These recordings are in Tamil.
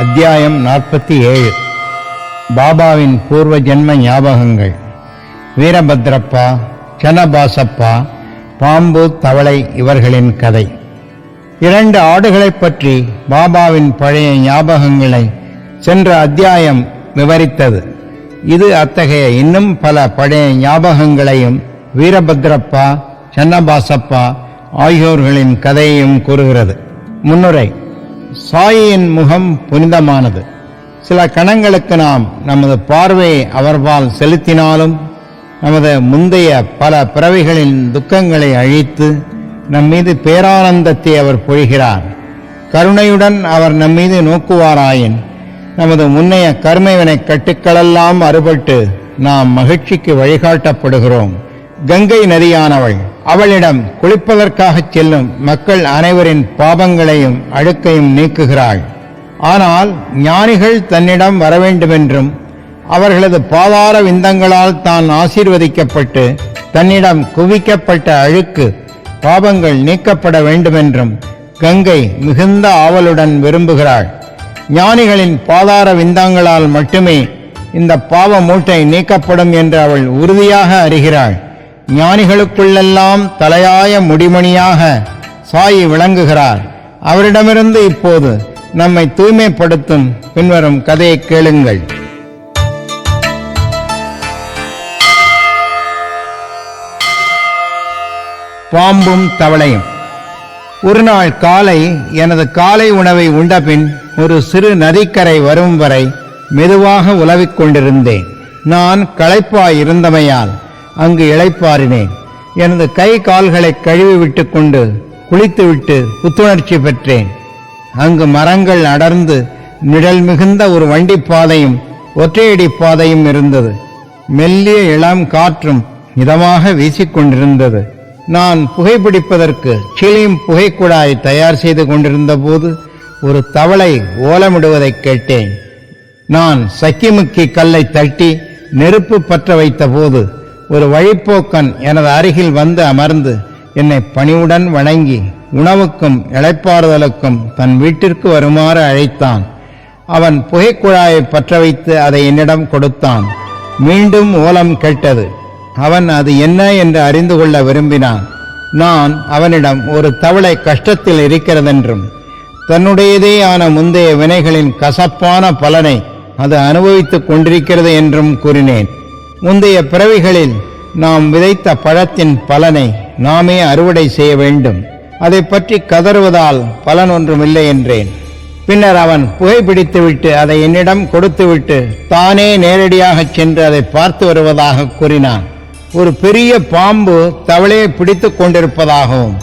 அத்தியாயம் 47. பாபாவின் பூர்வ ஜென்ம ஞாபகங்கள். வீரபத்ரப்பா, சன்னபாசப்பா, பாம்பு, தவளை இவர்களின் கதை. 2 ஆடுகளைப் பற்றி பாபாவின் பழைய ஞாபகங்களை சென்ற அத்தியாயம் விவரித்தது. இது அத்தகைய இன்னும் பல பழைய ஞாபகங்களையும் வீரபத்ரப்பா, சன்னபாசப்பா ஆகியோர்களின் கதையையும் கூறுகிறது. முன்னுரை. சாயியின் முகம் புனிதமானது. சில கணங்களுக்கு நாம் நமது பார்வையை அவர்பால் செலுத்தினாலும் நமது முந்தைய பல பிறவிகளின் துக்கங்களை அழித்து நம்மீது பேரானந்தத்தை அவர் பொழிகிறார். கருணையுடன் அவர் நம்மீது நோக்குவாராயின் நமது முன்னைய கர்மவினை கட்டுக்களெல்லாம் அறுபட்டு நாம் மகிழ்ச்சிக்கு வழிகாட்டப்படுகிறோம். கங்கை நதியானவள் அவளிடம் குளிப்பதற்காக செல்லும் மக்கள் அனைவரின் பாபங்களையும் அழுக்கையும் நீக்குகிறாள். ஆனால் ஞானிகள் தன்னிடம் வரவேண்டுமென்றும் அவர்களது பாதார விந்தங்களால் தான் ஆசீர்வதிக்கப்பட்டு தன்னிடம் குவிக்கப்பட்ட அழுக்கு பாபங்கள் நீக்கப்பட வேண்டுமென்றும் கங்கை மிகுந்த ஆவலுடன் விரும்புகிறாள். ஞானிகளின் பாதார விந்தங்களால் மட்டுமே இந்த பாவ மூட்டை நீக்கப்படும் என்று அவள் உறுதியாக அறிகிறாள். ஞானிகளுக்குள்ளெல்லாம் தலையாய முடிமணியாக சாயி விளங்குகிறார். அவரிடமிருந்து இப்போது நம்மை தூய்மைப்படுத்தும் பின்வரும் கதையை கேளுங்கள். பாம்பும் தவளையும். ஒரு நாள் காலை எனது காலை உணவை உண்டபின் ஒரு சிறு நதிக்கரை வரும் வரை மெதுவாக உலவிக் கொண்டிருந்தேன். நான் களைப்பாய் இருந்தமையால் அங்கு இளைப்பாறினேன். எனது கை கால்களை கழுவி விட்டு கொண்டு குளித்துவிட்டு புத்துணர்ச்சி பெற்றேன். அங்கு மரங்கள் அடர்ந்து நிழல் மிகுந்த ஒரு வண்டிப்பாதையும் ஒற்றையடி பாதையும் இருந்தது. மெல்லிய இளம் காற்றும் இதமாக வீசிக்கொண்டிருந்தது. நான் புகைப்பிடிப்பதற்கு சிலியும் புகைக்குழாய் தயார் செய்து கொண்டிருந்த போது ஒரு தவளை ஓலமிடுவதை கேட்டேன். நான் சக்கிமுக்கி கல்லை தட்டி நெருப்பு பற்ற வைத்த போது ஒரு வழிப்போக்கன் எனது அருகில் வந்து அமர்ந்து என்னை பணிவுடன் வணங்கி உணவுக்கும் இளைப்பாறுதலுக்கும் தன் வீட்டிற்கு வருமாறு அழைத்தான். அவன் புகைக்குழாயை பற்ற வைத்து அதை என்னிடம் கொடுத்தான். மீண்டும் ஓலம் கேட்டது. அவன் அது என்ன என்று அறிந்து கொள்ள விரும்பினான். நான் அவனிடம் ஒரு தவளை கஷ்டத்தில் இருக்கிறதென்றும் தன்னுடையதேயான முந்தைய வினைகளின் கசப்பான பலனை அது அனுபவித்துக் கொண்டிருக்கிறது என்றும் கூறினேன். முந்தைய பிறவிகளில் நாம் விதைத்த பழத்தின் பலனை நாமே அறுவடை செய்ய வேண்டும். அதை பற்றி கதறுவதால் பலன் ஒன்றுமில்லை என்றேன். பின்னர் அவன் புகைப்பிடித்துவிட்டு அதை என்னிடம் கொடுத்துவிட்டு தானே நேரடியாக சென்று அதை பார்த்து வருவதாக கூறினான். ஒரு பெரிய பாம்பு தவளையை பிடித்து கொண்டிருப்பதாகவும்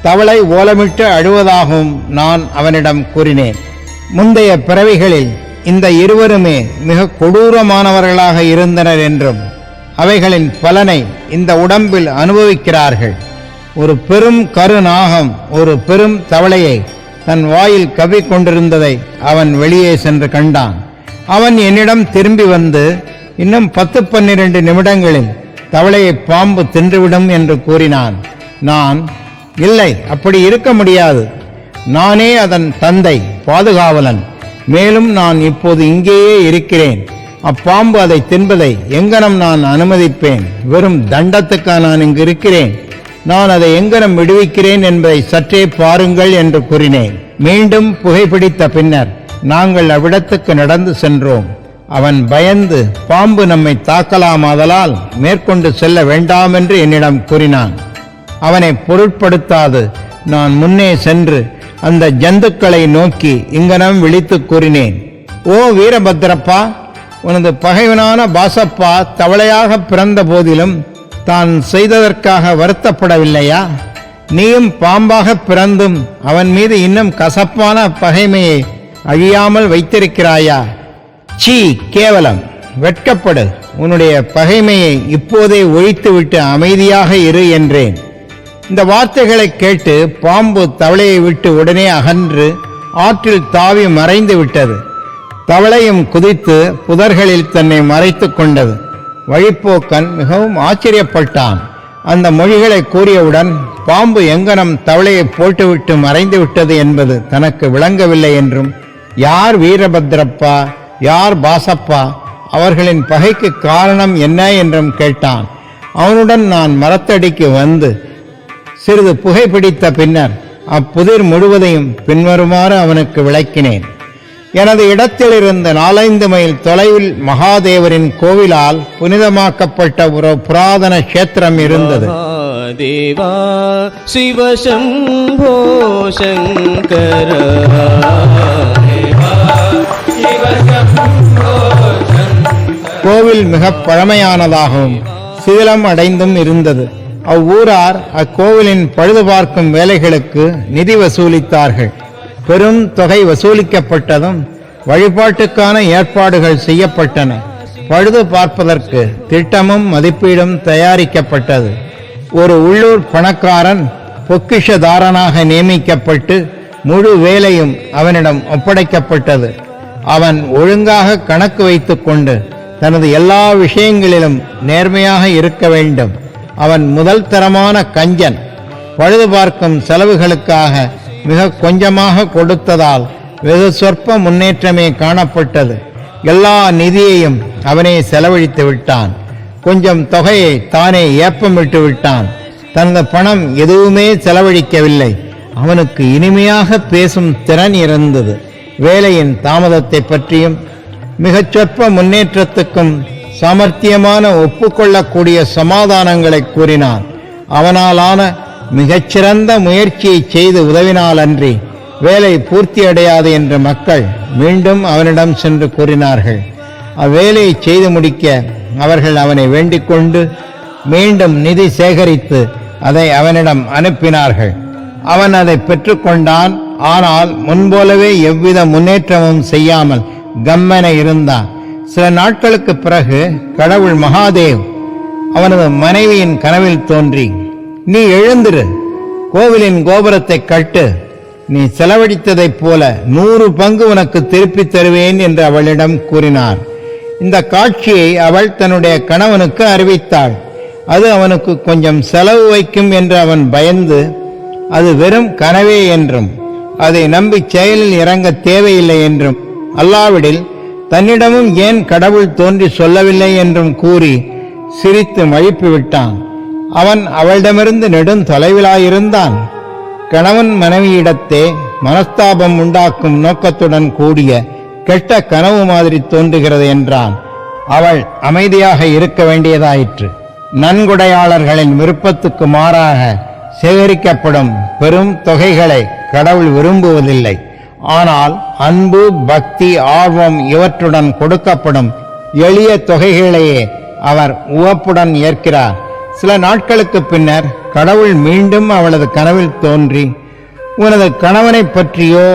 தவளை ஓலமிட்டு அழுவதாகவும் நான் அவனிடம் கூறினேன். முந்தைய பிறவிகளில் இந்த இருவருமே மிக கொடூரமானவர்களாக இருந்தனர் என்றும் அவைகளின் பலனை இந்த உடம்பில் அனுபவிக்கிறார்கள். ஒரு பெரும் கருநாகம் ஒரு பெரும் தவளையை தன் வாயில் கவ்விக்கொண்டிருந்ததை அவன் வெளியே சென்று கண்டான். அவன் என்னிடம் திரும்பி வந்து இன்னும் 10-12 நிமிடங்களில் தவளையை பாம்பு தின்றுவிடும் என்று கூறினான். நான், இல்லை, அப்படி இருக்க முடியாது. நானே அதன் தந்தை, பாதுகாவலன். மேலும் நான் இப்போது இங்கேயே இருக்கிறேன். அப்பாம்பு அதை தின்பதை எங்கனம் நான் அனுமதிப்பேன்? வெறும் தண்டத்துக்கா நான் இங்கு இருக்கிறேன்? நான் அதை எங்கனம் விடுவிக்கிறேன் என்பதை சற்றே பாருங்கள் என்று கூறினேன். மீண்டும் புகைப்பிடித்த பின்னர் நாங்கள் அவ்விடத்துக்கு நடந்து சென்றோம். அவன் பயந்து பாம்பு நம்மை தாக்கலாமாதலால் மேற்கொண்டு செல்ல வேண்டாம் என்று என்னிடம் கூறினான். அவனை பொருட்படுத்தாது நான் முன்னே சென்று அந்த ஜந்துக்களை நோக்கி இங்கனம் விழித்து கூறினேன். ஓ வீரபத்ரப்பா, உனது பகைவனான பாசப்பா தவளையாக பிறந்த போதிலும் தான் செய்ததற்காக வருத்தப்படவில்லையா? நீயும் பாம்பாக பிறந்தும் அவன் மீது இன்னும் கசப்பான பகைமையை அழியாமல் வைத்திருக்கிறாயா? சீ, கேவலம்! வெட்கப்படு! உன்னுடைய பகைமையை இப்போதே ஒழித்துவிட்டு அமைதியாக இரு என்றேன். இந்த வார்த்தைகளை கேட்டு பாம்பு தவளையை விட்டு உடனே அகன்று ஆற்றில் தாவி மறைந்து விட்டது. தவளையும் குதித்து புதர்களில் தன்னை மறைத்து கொண்டது. வழிப்போக்கன் மிகவும் ஆச்சரியப்பட்டான். அந்த மொழிகளை கூறியவுடன் பாம்பு எங்கனம் தவளையை போட்டுவிட்டு மறைந்து விட்டது என்பது தனக்கு விளங்கவில்லை என்றும் யார் வீரபத்ரப்பா, யார் பாசப்பா, அவர்களின் பகைக்கு காரணம் என்ன என்றும் கேட்டான். அவனுடன் நான் மரத்தடிக்கு வந்து சிறிது புகைப்பிடித்த பின்னர் அப்புதிர் முழுவதையும் பின்வருமாறு அவனுக்கு விளக்கினேன். எனது இடத்திலிருந்து 4-5 மைல் தொலைவில் மகாதேவரின் கோவிலால் புனிதமாக்கப்பட்ட ஒரு புராதன கஷேத்திரம் இருந்தது. தேவா சிவசம்போ சங்கர கோவில் மிக பழமையானதாகவும் சிதிலம் அடைந்தும் இருந்தது. அவ்வூரார் அக்கோவிலின் பழுது பார்க்கும் வேலைகளுக்கு நிதி வசூலித்தார்கள். பெரும் தொகை வசூலிக்கப்பட்டதும் வழிபாட்டுக்கான ஏற்பாடுகள் செய்யப்பட்டன. பழுது பார்ப்பதற்கு திட்டமும் மதிப்பீடும் தயாரிக்கப்பட்டது. ஒரு உள்ளூர் பணக்காரன் பொக்கிஷதாரனாக நியமிக்கப்பட்டு முழு வேலையும் அவனிடம் ஒப்படைக்கப்பட்டது. அவன் ஒழுங்காக கணக்கு வைத்துக் கொண்டு தனது எல்லா விஷயங்களிலும் நேர்மையாக இருக்க வேண்டும். அவன் முதல் தரமான கஞ்சன். பழுது பார்க்கும் செலவுகளுக்காக மிக கொஞ்சமாக கொடுத்ததால் வெகு சொற்ப முன்னேற்றமே காணப்பட்டது. எல்லா நிதியையும் அவனே செலவழித்து விட்டான். கொஞ்சம் தொகையை தானே ஏப்பமிட்டு விட்டான். தனது பணம் எதுவுமே செலவழிக்கவில்லை. அவனுக்கு இனிமையாக பேசும் திறன் இருந்தது. வேலையின் தாமதத்தை பற்றியும் மிகச் சொற்ப முன்னேற்றத்துக்கும் சாமர்த்தியமான ஒப்புக்கொள்ளக்கூடிய சமாதானங்களை கூறினான். அவனாலான மிகச்சிறந்த முயற்சியை செய்து உதவினாலன்றி வேலை பூர்த்தியடையாது என்று மக்கள் மீண்டும் அவனிடம் சென்று கூறினார்கள். அவ்வேலையை செய்து முடிக்க அவர்கள் அவனை வேண்டிக் கொண்டு மீண்டும் நிதி சேகரித்து அதை அவனிடம் அனுப்பினார்கள். அவன் அதை பெற்றுக்கொண்டான். ஆனால் முன்போலவே எவ்வித முன்னேற்றமும் செய்யாமல் கம்மென இருந்தான். சில நாட்களுக்கு பிறகு கடவுள் மகாதேவ் அவனது மனைவியின் கனவில் தோன்றி, நீ எழுந்திரு, கோவிலின் கோபுரத்தை கட்டு, நீ செலவழித்ததைப் போல 100 பங்கு உனக்கு திருப்பித் தருவேன் என்று அவளிடம் கூறினார். இந்த காட்சியை அவள் தன்னுடைய கணவனுக்கு அறிவித்தாள். அது அவனுக்கு கொஞ்சம் செலவு வைக்கும் என்று அவன் பயந்து அது வெறும் கனவே என்றும் அதை நம்பி செயலில் இறங்க தேவையில்லை என்றும் அல்லாவிடில் தன்னிடமும் ஏன் கடவுள் தோன்றி சொல்லவில்லை என்றும் கூறி சிரித்து மழுப்பிவிட்டான். அவன் அவளிடமிருந்து நெடும் தொலைவிலாயிருந்தான். கணவன் மனைவியிடத்தே மனஸ்தாபம் உண்டாக்கும் நோக்கத்துடன் கூடிய கெட்ட கனவு மாதிரி தோன்றுகிறது என்றான். அவள் அமைதியாக இருக்க வேண்டியதாயிற்று. நன்கொடையாளர்களின் விருப்பத்துக்கு மாறாக சேகரிக்கப்படும் பெரும் தொகைகளை கடவுள் விரும்புவதில்லை. ஆனால் அன்பு, பக்தி, ஆர்வம் இவற்றுடன் கொடுக்கப்படும் எளிய தொகைகளையே அவர் உவப்புடன் ஏற்கிறார். சில நாட்களுக்கு பின்னர் கடவுள் மீண்டும் அவளது கனவில் தோன்றி, உனது கணவனை பற்றியோ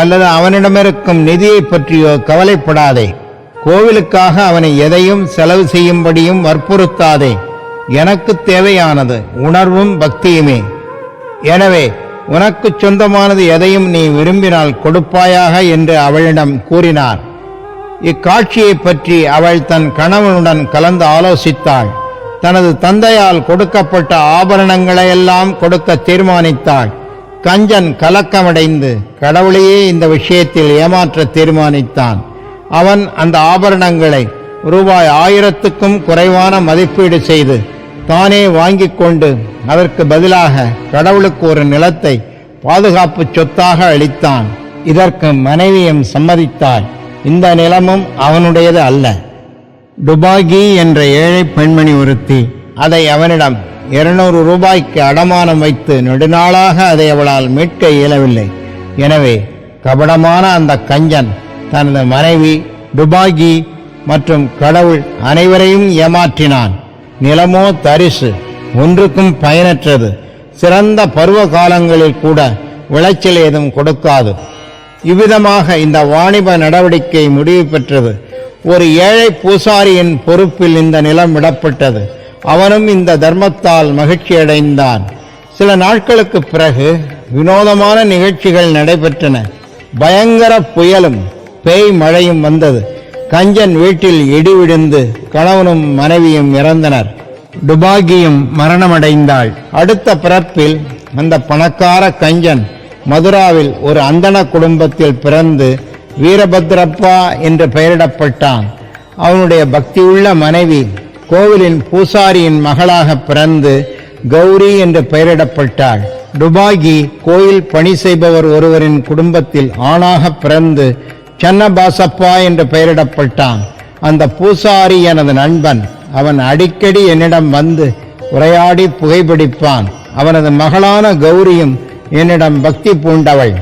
அல்லது அவனிடமிருக்கும் நிதியை பற்றியோ கவலைப்படாதே. கோவிலுக்காக அவனை எதையும் செலவு செய்யும்படியும் வற்புறுத்தாதே. எனக்கு தேவையானது உணர்வும் பக்தியுமே. எனவே உனக்கு சொந்தமானது எதையும் நீ விரும்பினால் கொடுப்பாயாக என்று அவளிடம் கூறினார். இக்காட்சியை பற்றி அவள் தன் கணவனுடன் கலந்து ஆலோசித்தாள். தனது தந்தையால் கொடுக்கப்பட்ட ஆபரணங்களையெல்லாம் கொடுக்க தீர்மானித்தாள். கஞ்சன் கலக்கமடைந்து கடவுளையே இந்த விஷயத்தில் ஏமாற்ற தீர்மானித்தான். அவன் அந்த ஆபரணங்களை ரூபாய் 1000க்கும் குறைவான மதிப்பீடு செய்து தானே வாங்கிக் கொண்டு அதற்கு பதிலாக கடவுளுக்கு ஒரு நிலத்தை பாதுகாப்பு சொத்தாக அளித்தான். இதற்கு மனைவியும் சம்மதித்தாள். இந்த நிலமும் அவனுடையது அல்ல. டுபாகி என்ற ஏழை பெண்மணி ஒருத்தி அதை அவனிடம் 200 ரூபாய்க்கு அடமானம் வைத்து நெடுநாளாக அதை அவளால் மீட்க இயலவில்லை. எனவே கபடமான அந்த கஞ்சன் தனது மனைவி, டுபாகி மற்றும் கடவுள் அனைவரையும் ஏமாற்றினான். நிலமோ தரிசு, ஒன்றுக்கும் பயனற்றது. சிறந்த பருவ காலங்களில் கூட விளைச்சல் ஏதும் கொடுக்காது. இவ்விதமாக இந்த வாணிப நடவடிக்கை முடிவு பெற்றது. ஒரு ஏழை பூசாரியின் பொறுப்பில் இந்த நிலம் விடப்பட்டது. அவனும் இந்த தர்மத்தால் மகிழ்ச்சியடைந்தான். சில நாட்களுக்கு பிறகு வினோதமான நிகழ்ச்சிகள் நடைபெற்றன. பயங்கர புயலும் பேய் மழையும் வந்தது. கஞ்சன் வீட்டில் இடி விழுந்து கணவனும் மனைவியும் இறந்தனர். டுபாகியும் மரணமடைந்தாள். அடுத்த பிறப்பில் அந்த பணக்கார கஞ்சன் மதுராவில் ஒரு அந்தண குடும்பத்தில் பிறந்து வீரபத்ரப்பா என்று பெயரிடப்பட்டான். அவனுடைய பக்தியுள்ள மனைவி கோவிலின் பூசாரியின் மகளாக பிறந்து கௌரி என்று பெயரிடப்பட்டாள். டுபாகி கோயில் பணி செய்பவர் ஒருவரின் குடும்பத்தில் ஆணாக பிறந்து சன்னபாசப்பா என்று பெயரிடப்பட்டான். அந்த பூசாரி எனது நண்பன். அவன் அடிக்கடி என்னிடம் வந்து உரையாடி புகைப்பிடிப்பான். அவனது மகளான கௌரியும் என்னிடம் பக்தி பூண்டவள்.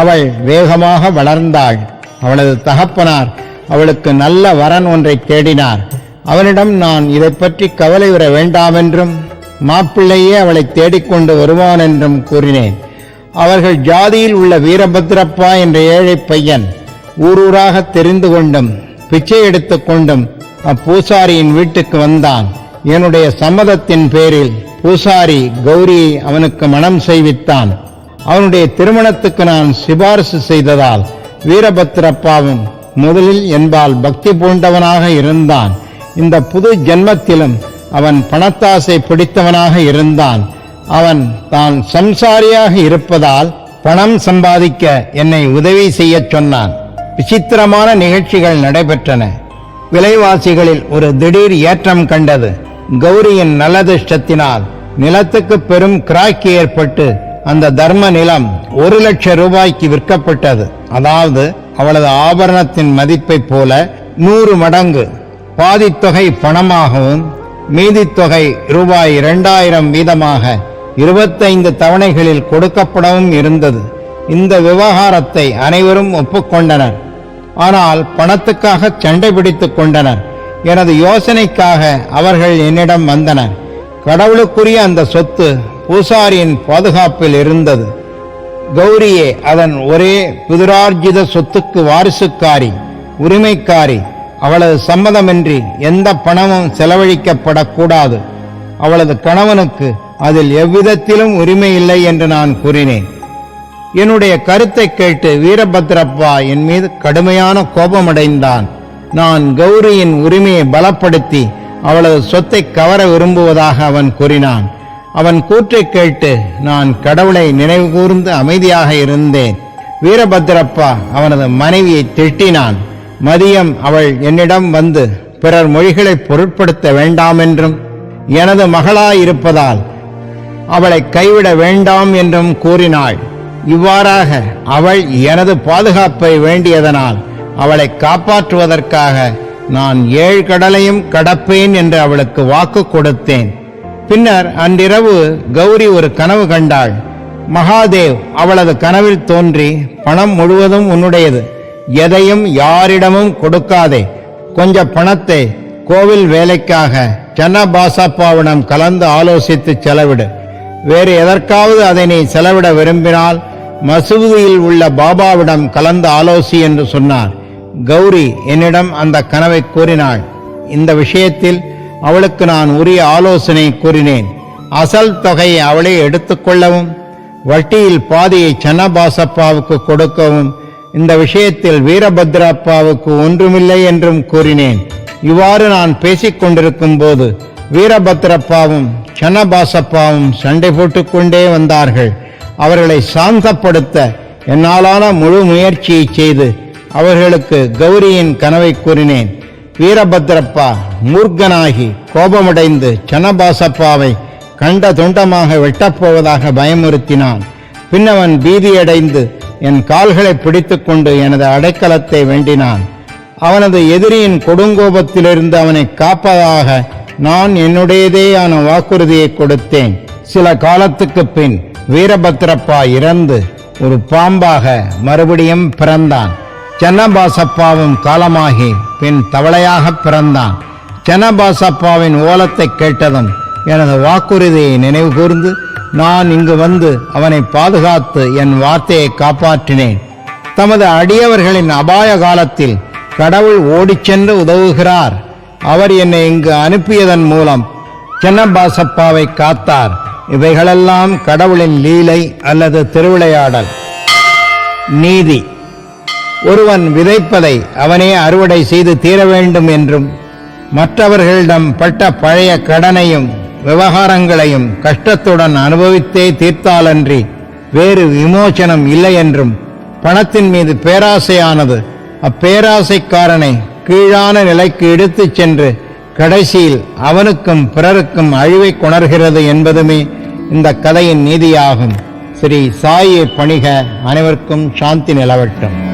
அவள் வேகமாக வளர்ந்தாள். அவளது தகப்பனார் அவளுக்கு நல்ல வரன் ஒன்றை தேடினார். அவனிடம் நான் இதை பற்றி கவலையுற வேண்டாமென்றும் மாப்பிள்ளையே அவளை தேடிக்கொண்டு வருவான் என்றும் கூறினேன். அவர்கள் ஜாதியில் உள்ள வீரபத்ரப்பா என்ற ஏழை பையன் ஊரூராக தெரிந்து கொண்டும் பிச்சை எடுத்து கொண்டும் அப்பூசாரியின் வீட்டுக்கு வந்தான். என்னுடைய சம்மதத்தின் பேரில் பூசாரி கௌரியை அவனுக்கு மனம் செய்வித்தான். அவனுடைய திருமணத்துக்கு நான் சிபாரிசு செய்ததால் வீரபத்ரப்பாவும் முதலில் என்பால் பக்தி பூண்டவனாக இருந்தான். இந்த புது ஜென்மத்திலும் அவன் பணத்தாசை பிடித்தவனாக இருந்தான். அவன் தான் சம்சாரியாக இருப்பதால் பணம் சம்பாதிக்க என்னை உதவி செய்யச் சொன்னான். விசித்திரமான நிகழ்ச்சிகள் நடைபெற்றன. விலைவாசிகளில் ஒரு திடீர் ஏற்றம் கண்டது. கௌரியின் நல்லதிஷ்டத்தினால் நிலத்துக்கு பெரும் கிராக்கி ஏற்பட்டு அந்த தர்ம நிலம் 1,00,000 ரூபாய்க்கு விற்கப்பட்டது. அதாவது அவளது ஆபரணத்தின் மதிப்பை போல 100 மடங்கு. பாதித்தொகை பணமாகவும் மீதி தொகை ரூபாய் 2000 வீதமாக 25 தவணைகளில் கொடுக்கப்படவும் இருந்தது. இந்த விவகாரத்தை அனைவரும் ஒப்புக்கொண்டனர். ஆனால் பணத்துக்காக சண்டை பிடித்துக் கொண்டனர். எனது யோசனைக்காக அவர்கள் என்னிடம் வந்தனர். கடவுளுக்குரிய அந்த சொத்து பூசாரியின் பாதுகாப்பில் இருந்தது. கௌரியே அதன் ஒரே பிதுரார்ஜித சொத்துக்கு வாரிசுக்காரி, உரிமைக்காரி. அவளது சம்மதமின்றி எந்த பணமும் செலவழிக்கப்படக்கூடாது. அவளது கணவனுக்கு அதில் எவ்விதத்திலும் உரிமை இல்லை என்று நான் கூறினேன். என்னுடைய கருத்தை கேட்டு வீரபத்ரப்பா என் மீது கடுமையான கோபமடைந்தான். நான் கௌரியின் உரிமையை பலப்படுத்தி அவளது சொத்தை கவர விரும்புவதாக அவன் கூறினான். அவன் கூற்றை கேட்டு நான் கடவுளை நினைவு கூர்ந்து அமைதியாக இருந்தேன். வீரபத்ரப்பா அவனது மனைவியை திட்டினான். மதியம் அவள் என்னிடம் வந்து பிறர் மொழிகளை பொருட்படுத்த வேண்டாமென்றும் எனது மகளாயிருப்பதால் அவளை கைவிட வேண்டாம் என்றும் கூறினாள். இவ்வாறாக அவள் எனது பாதுகாப்பை வேண்டியதனால் அவளை காப்பாற்றுவதற்காக நான் 7 கடலையும் கடப்பேன் என்று அவளுக்கு வாக்கு கொடுத்தேன். பின்னர் அன்றிரவு கௌரி ஒரு கனவு கண்டாள். மகாதேவ் அவளது கனவில் தோன்றி, பணம் முழுவதும் உன்னுடையது, எதையும் யாரிடமும் கொடுக்காதே, கொஞ்ச பணத்தை கோவில் வேலைக்காக சன்னபாசப்பாவிடம் கலந்து ஆலோசித்து செலவிடு. வேறு எதற்காவது அதை நீ செலவிட விரும்பினால் மசூதியில் உள்ள பாபாவிடம் கலந்து ஆலோசி என்று சொன்னார். கௌரி என்னிடம் அந்த கனவை கூறினாள். இந்த விஷயத்தில் அவளுக்கு நான் உரிய ஆலோசனை கூறினேன். அசல் தொகையை அவளே எடுத்துக்கொள்ளவும் வட்டியில் பாதியை சன்னபாசப்பாவுக்கு கொடுக்கவும் இந்த விஷயத்தில் வீரபத்ரப்பாவுக்கு ஒன்றுமில்லை என்றும் கூறினேன். இவ்வாறு நான் பேசிக்கொண்டிருக்கும் போது வீரபத்ரப்பாவும் சன்னபாசப்பாவும் சண்டை போட்டுக்கொண்டே வந்தார்கள். அவர்களை சாந்தப்படுத்த என்னாலான முழு முயற்சியை செய்து அவர்களுக்கு கௌரியின் கனவை கூறினேன். வீரபத்ரப்பா மூர்க்கனாகி கோபமடைந்து சன்னபாசப்பாவை கண்ட துண்டமாக வெட்டப்போவதாக பயமுறுத்தினான். பின்னவன் பீதியடைந்து என் கால்களை பிடித்துக்கொண்டு எனது அடைக்கலத்தை வேண்டினான். அவனது எதிரியின் கொடுங்கோபத்திலிருந்து அவனை காப்பதாக நான் என்னுடையதேயான வாக்குறுதியை கொடுத்தேன். சில காலத்துக்கு பின் வீரபத்ரப்பா இறந்து ஒரு பாம்பாக மறுபடியும் பிறந்தான். சன்னபாசப்பாவும் காலமாகி பின் தவளையாக பிறந்தான். சன்னபாசப்பாவின் ஓலத்தை கேட்டதும் எனது வாக்குறுதியை நினைவு கூர்ந்து நான் இங்கு வந்து அவனை பாதுகாத்து என் வார்த்தையை காப்பாற்றினேன். தமது அடியவர்களின் அபாய காலத்தில் கடவுள் ஓடிச் சென்று உதவுகிறார். அவர் என்னை இங்கு அனுப்பியதன் மூலம் சன்னபாசப்பாவை காத்தார். இவைகளெல்லாம் கடவுளின் லீலை அல்லது திருவிளையாடல். நீதி. ஒருவன் விதைப்பதை அவனே அறுவடை செய்து தீர வேண்டும் என்றும் மற்றவர்களிடம் பட்ட பழைய கடனையும் விவகாரங்களையும் கஷ்டத்துடன் அனுபவித்தே தீர்த்தாலன்றி வேறு விமோசனம் இல்லை என்றும் பணத்தின் மீது பேராசையானது அப்பேராசைக்காரனை கீழான நிலைக்கு எடுத்துச் சென்று கடைசியில் அவனுக்கும் பிறருக்கும் அழிவை கொணர்கிறது என்பதுமே இந்த கதையின் நீதியாகும். ஸ்ரீ சாயை பணிக. அனைவருக்கும் சாந்தி நிலவட்டும்.